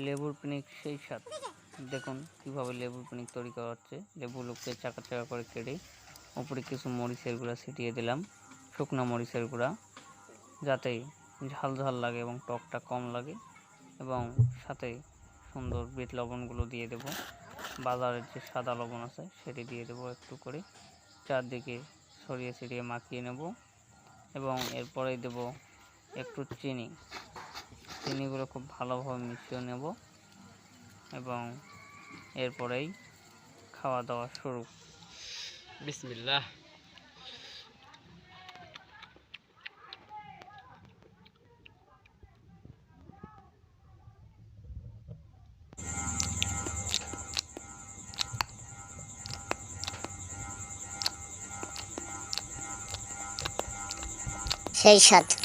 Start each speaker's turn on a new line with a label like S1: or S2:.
S1: লেবুর পিকনিক সেই স্বাদ। দেখুন কীভাবে লেবুর পিকনিক তৈরি করা হচ্ছে। লেবুগুলোকে চাকা চাকা করে কেটে উপরে কিছু মরিচের গুঁড়া ছিটিয়ে দিলাম, শুকনো মরিচের গুঁড়া, যাতে ঝাল ঝাল লাগে এবং টকটা কম লাগে। এবং সাথে সুন্দর বিট লবণগুলো দিয়ে দেব, বাজারের যে সাদা লবণ আছে সেটি দিয়ে দেবো একটু করে, চারদিকে ছড়িয়ে ছিটিয়ে মাখিয়ে নেব। এবং এরপরেই দেব একটু চিনিগুলো খুব ভালোভাবে মিশিয়ে নেব এবং এরপরেই খাওয়া দাওয়া শুরু।
S2: বিসমিল্লাহ।
S3: সেই স্বাদ।